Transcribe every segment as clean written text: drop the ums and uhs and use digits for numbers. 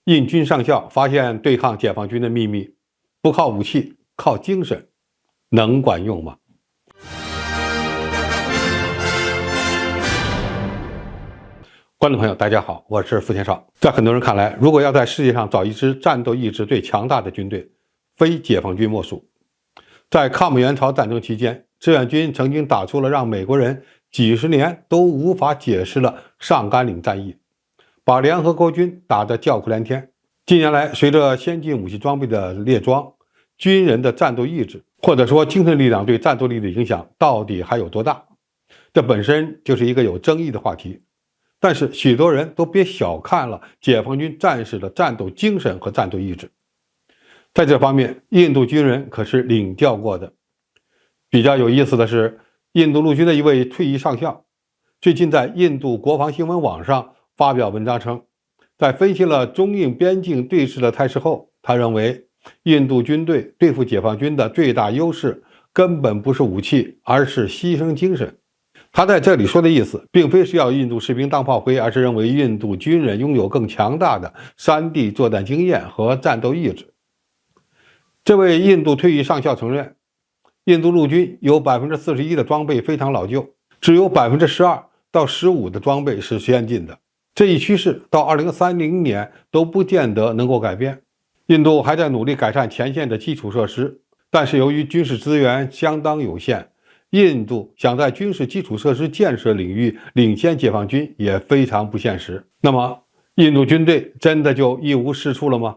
印军上校发现对抗解放军的秘密，不靠武器，靠精神，能管用吗？观众朋友，大家好，我是付天少。在很多人看来，如果要在世界上找一支战斗意志最强大的军队，非解放军莫属。在抗美援朝战争期间，志愿军曾经打出了让美国人几十年都无法解释的上甘岭战役，把联合国军打得叫苦连天。近年来，随着先进武器装备的列装，军人的战斗意志或者说精神力量对战斗力的影响到底还有多大？这本身就是一个有争议的话题。但是许多人都别小看了解放军战士的战斗精神和战斗意志。在这方面，印度军人可是领教过的。比较有意思的是，印度陆军的一位退役上校最近在印度国防新闻网上发表文章称，在分析了中印边境对峙的态势后，他认为印度军队对付解放军的最大优势根本不是武器，而是牺牲精神。他在这里说的意思，并非是要印度士兵当炮灰，而是认为印度军人拥有更强大的山地作战经验和战斗意志。这位印度退役上校承认，印度陆军有 41% 的装备非常老旧，只有 12% 到 15% 的装备是先进的。这一趋势到2030年都不见得能够改变。印度还在努力改善前线的基础设施，但是由于军事资源相当有限，印度想在军事基础设施建设领域领先解放军也非常不现实。那么，印度军队真的就一无是处了吗？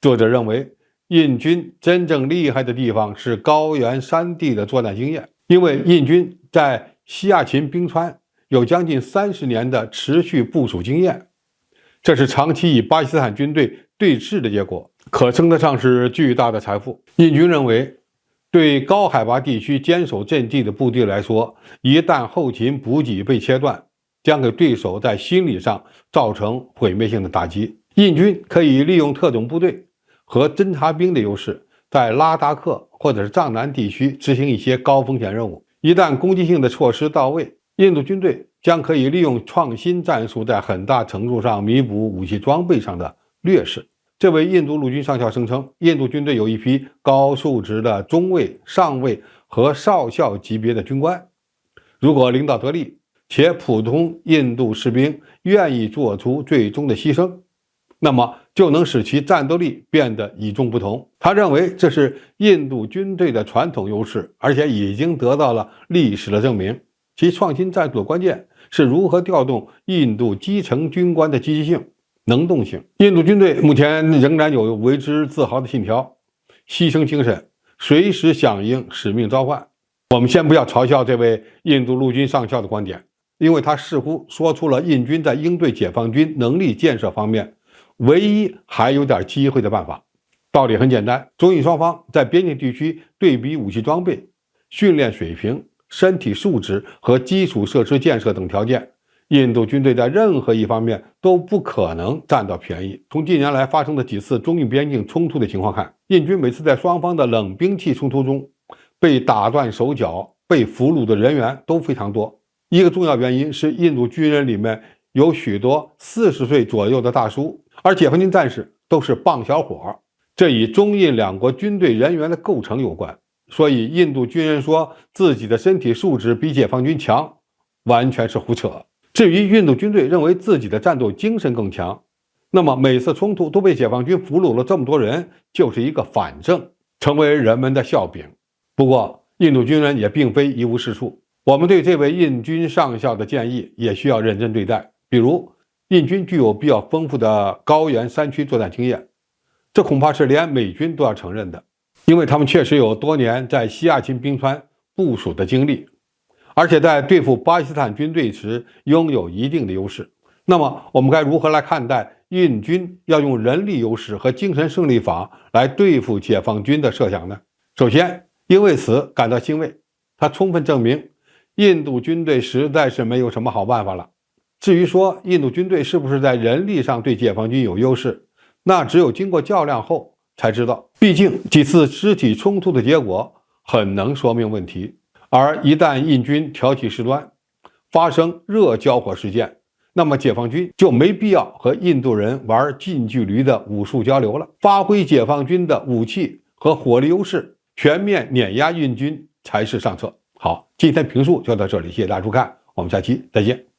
作者认为，印军真正厉害的地方是高原山地的作战经验，因为印军在西亚琴冰川有将近30年的持续部署经验，这是长期与巴基斯坦军队对峙的结果，可称得上是巨大的财富。印军认为，对高海拔地区坚守阵地的部队来说，一旦后勤补给被切断，将给对手在心理上造成毁灭性的打击。印军可以利用特种部队和侦察兵的优势，在拉达克或者是藏南地区执行一些高风险任务。一旦攻击性的措施到位，印度军队将可以利用创新战术，在很大程度上弥补武器装备上的劣势。这位印度陆军上校声称，印度军队有一批高素质的中尉、上尉和少校级别的军官。如果领导得力，且普通印度士兵愿意做出最终的牺牲，那么就能使其战斗力变得与众不同。他认为这是印度军队的传统优势，而且已经得到了历史的证明。其创新战术的关键是如何调动印度基层军官的积极性、能动性。印度军队目前仍然有为之自豪的信条：牺牲精神，随时响应使命召唤。我们先不要嘲笑这位印度陆军上校的观点，因为他似乎说出了印军在应对解放军能力建设方面唯一还有点机会的办法。道理很简单，中印双方在边境地区对比武器装备、训练水平、身体素质和基础设施建设等条件，印度军队在任何一方面都不可能占到便宜。从近年来发生的几次中印边境冲突的情况看，印军每次在双方的冷兵器冲突中被打断手脚、被俘虏的人员都非常多。一个重要原因是印度军人里面有许多40岁左右的大叔，而解放军战士都是棒小伙，这与中印两国军队人员的构成有关。所以印度军人说自己的身体素质比解放军强，完全是胡扯。至于印度军队认为自己的战斗精神更强，那么每次冲突都被解放军俘虏了这么多人，就是一个反证，成为人们的笑柄。不过印度军人也并非一无是处，我们对这位印军上校的建议也需要认真对待。比如，印军具有比较丰富的高原山区作战经验，这恐怕是连美军都要承认的，因为他们确实有多年在西亚琴冰川部署的经历，而且在对付巴基斯坦军队时拥有一定的优势。那么我们该如何来看待印军要用人力优势和精神胜利法来对付解放军的设想呢？首先，因为此感到欣慰，它充分证明印度军队实在是没有什么好办法了。至于说印度军队是不是在人力上对解放军有优势，那只有经过较量后才知道。毕竟几次肢体冲突的结果很能说明问题，而一旦印军挑起事端，发生热交火事件，那么解放军就没必要和印度人玩近距离的武术交流了，发挥解放军的武器和火力优势，全面碾压印军才是上策。好，今天评述就到这里，谢谢大家收看，我们下期再见。